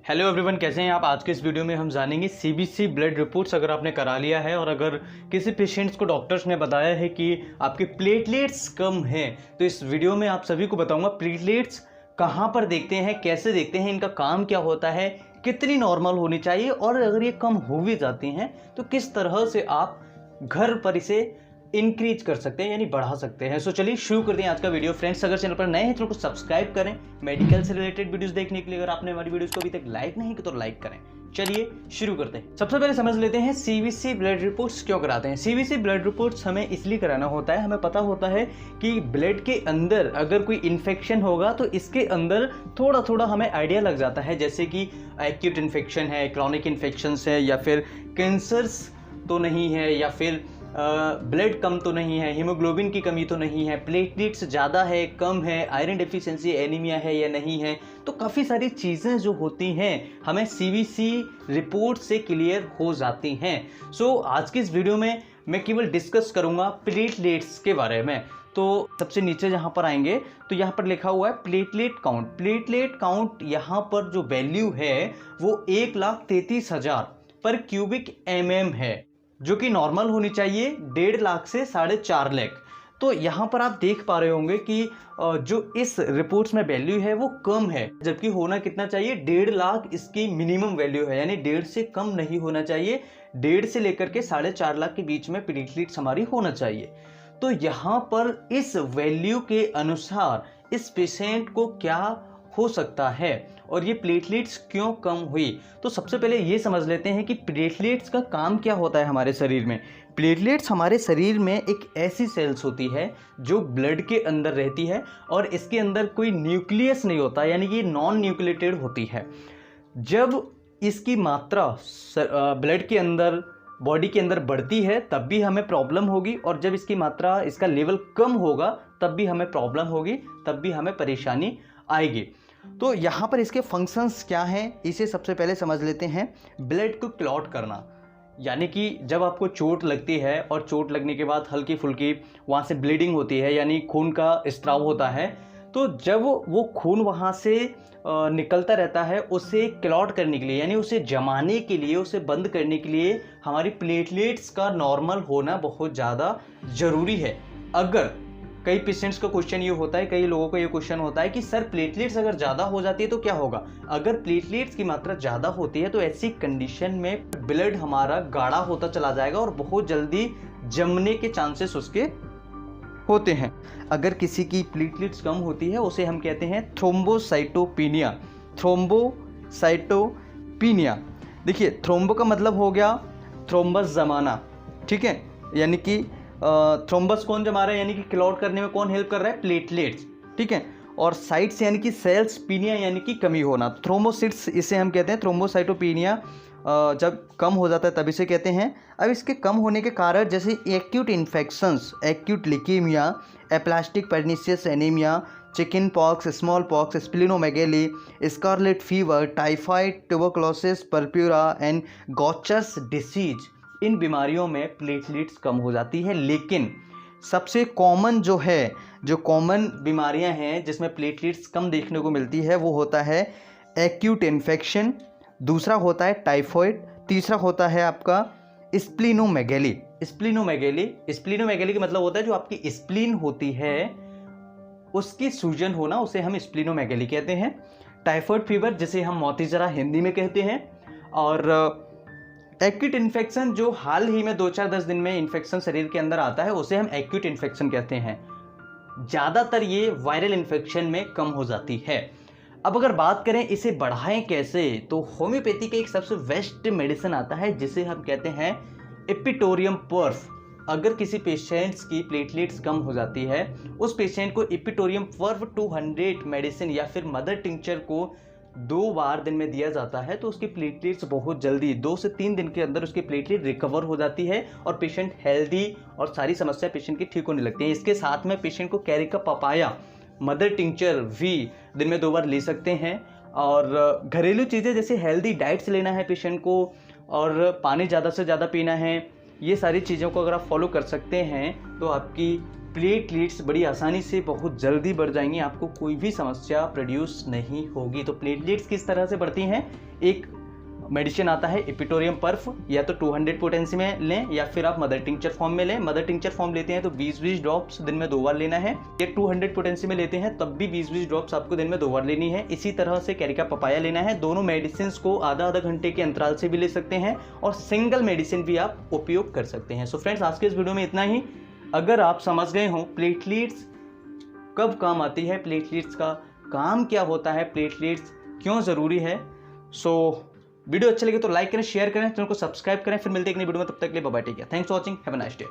Hello everyone, कैसे हैं आप। आज के इस वीडियो में हम जानेंगे सीबीसी ब्लड रिपोर्ट्स अगर आपने करा लिया है और अगर किसी पेशेंट्स को डॉक्टर्स ने बताया है कि आपके प्लेटलेट्स कम हैं, तो इस वीडियो में आप सभी को बताऊंगा प्लेटलेट्स कहाँ पर देखते हैं, कैसे देखते हैं, इनका काम क्या होता है, कितनी नॉर्मल होनी चाहिए और अगर ये कम हो भी जाती हैं तो किस तरह से आप घर पर इसे इंक्रीज कर सकते हैं यानी बढ़ा सकते हैं। सो चलिए शुरू करते हैं आज का वीडियो। फ्रेंड्स, अगर चैनल पर नए हैं तो को सब्सक्राइब करें मेडिकल से रिलेटेड वीडियोस देखने के लिए। अगर आपने हमारी वीडियोस को अभी तक लाइक नहीं किया तो लाइक करें। चलिए शुरू करते हैं। सबसे पहले समझ लेते हैं सीबीसी ब्लड रिपोर्ट्स क्यों कराते हैं। सीबीसी ब्लड रिपोर्ट्स हमें इसलिए कराना होता है, हमें पता होता है कि ब्लड के अंदर अगर कोई इन्फेक्शन होगा तो इसके अंदर थोड़ा थोड़ा हमें आइडिया लग जाता है, जैसे कि एक्यूट इन्फेक्शन है, क्रॉनिक इन्फेक्शंस है, या फिर कैंसर्स तो नहीं है, या फिर ब्लड कम तो नहीं है, हीमोग्लोबिन की कमी तो नहीं है, प्लेटलेट्स ज़्यादा है कम है, आयरन डेफिशिएंसी एनीमिया है या नहीं है। तो काफ़ी सारी चीज़ें जो होती हैं हमें सीबीसी रिपोर्ट से क्लियर हो जाती हैं। सो आज की इस वीडियो में मैं केवल डिस्कस करूंगा प्लेटलेट्स के बारे में। तो सबसे नीचे जहाँ पर आएंगे तो यहाँ पर लिखा हुआ है प्लेटलेट काउंट। प्लेटलेट काउंट यहाँ पर जो वैल्यू है वो 1,33,000 पर क्यूबिक mm है, जो कि नॉर्मल होनी चाहिए 1.5 लाख से 4.5 लाख। तो यहाँ पर आप देख पा रहे होंगे कि जो इस रिपोर्ट्स में वैल्यू है वो कम है, जबकि होना कितना चाहिए 1.5 लाख इसकी मिनिमम वैल्यू है, यानी 1.5 से कम नहीं होना चाहिए, 1.5 से लेकर के 4.5 लाख के बीच में प्लेटलेट्स हमारी होना चाहिए। तो यहाँ पर इस वैल्यू के अनुसार इस पेशेंट को क्या हो सकता है और ये प्लेटलेट्स क्यों कम हुई। तो सबसे पहले ये समझ लेते हैं कि प्लेटलेट्स का काम क्या होता है हमारे शरीर में। प्लेटलेट्स हमारे शरीर में एक ऐसी सेल्स होती है जो ब्लड के अंदर रहती है और इसके अंदर कोई न्यूक्लियस नहीं होता, यानी कि नॉन न्यूक्लिएटेड होती है। जब इसकी मात्रा ब्लड के अंदर बॉडी के अंदर बढ़ती है तब भी हमें प्रॉब्लम होगी, और जब इसकी मात्रा इसका लेवल कम होगा तब भी हमें प्रॉब्लम होगी, तब भी हमें परेशानी आएगी। तो यहाँ पर इसके फंक्शंस क्या हैं इसे सबसे पहले समझ लेते हैं। ब्लड को क्लॉट करना, यानी कि जब आपको चोट लगती है और चोट लगने के बाद हल्की फुल्की वहाँ से ब्लीडिंग होती है, यानी खून का स्त्राव होता है, तो जब वो खून वहाँ से निकलता रहता है उसे क्लॉट करने के लिए, यानी उसे जमाने के लिए, उसे बंद करने के लिए हमारी प्लेटलेट्स का नॉर्मल होना बहुत ज़्यादा ज़रूरी है। अगर कई पेशेंट्स का क्वेश्चन ये होता है, कई लोगों का ये क्वेश्चन होता है कि सर प्लेटलेट्स अगर ज़्यादा हो जाती है तो क्या होगा। अगर प्लेटलेट्स की मात्रा ज़्यादा होती है तो ऐसी कंडीशन में ब्लड हमारा गाढ़ा होता चला जाएगा और बहुत जल्दी जमने के चांसेस उसके होते हैं। अगर किसी की प्लेटलेट्स कम होती है उसे हम कहते हैं थ्रोम्बोसाइटोपिनिया। थ्रोम्बोसाइटोपिनिया, देखिए थ्रोम्बो का मतलब हो गया थ्रोम्बस जमाना, ठीक है, यानी कि थ्रोम्बस कौन जमा रहा है, यानी कि क्लॉट करने में कौन हेल्प कर रहा है, प्लेटलेट्स, ठीक है, और साइट्स यानी कि सेल्स, पीनिया यानी कि कमी होना, थ्रोम्बोसिट्स इसे हम कहते हैं। थ्रोम्बोसाइटोपिनिया जब कम हो जाता है तब इसे कहते हैं। अब इसके कम होने के कारण जैसे acute infections, acute leukaemia, aplastic pernicious anaemia, chickenpox, smallpox, splenomegaly, scarlet fever, typhoid, tuberculosis, purpura and Gaucher's disease, इन बीमारियों में प्लेटलेट्स कम हो जाती है। लेकिन सबसे कॉमन जो है, जो कॉमन बीमारियां हैं जिसमें प्लेटलेट्स कम देखने को मिलती है वो होता है एक्यूट इन्फेक्शन, दूसरा होता है टाइफॉइड, तीसरा होता है आपका स्प्लिनोमेगेली। स्प्लिनोमेगेली का मतलब होता है जो आपकी स्प्लीन होती है उसकी सूजन होना, उसे हम स्प्लिनोमेगेली कहते हैं। टाइफॉइड फीवर जिसे हम मोतीजरा हिंदी में कहते हैं, और एक्यूट इन्फेक्शन जो हाल ही में 2-4-10 दिन में इन्फेक्शन शरीर के अंदर आता है उसे हम एक्यूट इन्फेक्शन कहते हैं। ज़्यादातर ये वायरल इन्फेक्शन में कम हो जाती है। अब अगर बात करें इसे बढ़ाएं कैसे, तो होम्योपैथी का एक सबसे बेस्ट मेडिसिन आता है जिसे हम कहते हैं इपिटोरियम पर्फ। अगर किसी पेशेंट्स की प्लेटलेट्स कम हो जाती है उस पेशेंट को इपिटोरियम पर्फ 200 मेडिसिन या फिर मदर टिंचर को 2 बार दिन में दिया जाता है, तो उसकी प्लेटलेट्स बहुत जल्दी 2 से 3 दिन के अंदर उसकी प्लेटलेट रिकवर हो जाती है और पेशेंट हेल्दी और सारी समस्या पेशेंट की ठीक होने लगती है। इसके साथ में पेशेंट को कैरी का पपाया मदर टिंचर भी दिन में 2 बार ले सकते हैं, और घरेलू चीज़ें जैसे हेल्दी डाइट्स लेना है पेशेंट को और पानी ज़्यादा से ज़्यादा पीना है, ये सारी चीज़ों को अगर आप फॉलो कर सकते हैं तो आपकी प्लेटलेट्स बड़ी आसानी से बहुत जल्दी बढ़ जाएंगी, आपको कोई भी समस्या प्रोड्यूस नहीं होगी। तो प्लेटलेट्स किस तरह से बढ़ती हैं, एक मेडिसिन आता है इपिटोरियम पर्फ, या तो 200 पोटेंसी में लें या फिर आप मदर टिंचर फॉर्म में लें। मदर टिंचर फॉर्म लेते हैं तो 20-20 ड्रॉप्स दिन में 2 बार लेना है। ये 200 पोटेंसी में लेते हैं तब भी 20-20 ड्रॉप्स आपको दिन में 2 बार लेनी है। इसी तरह से कैरिका पपाया लेना है। दोनों मेडिसिन को आधा घंटे के अंतराल से भी ले सकते हैं और सिंगल मेडिसिन भी आप उपयोग कर सकते हैं। सो फ्रेंड्स, आज के इस वीडियो में इतना ही। अगर आप समझ गए हो प्लेटलेट्स कब काम आती है, प्लेटलेट्स का काम क्या होता है, प्लेटलेट्स क्यों ज़रूरी है, सो वीडियो अच्छा लगे तो लाइक करें, शेयर करें, चैनल को सब्सक्राइब करें। फिर मिलते हैं एक नई वीडियो में, तब तक के लिए bye bye, take care, thanks for watching, have a nice day.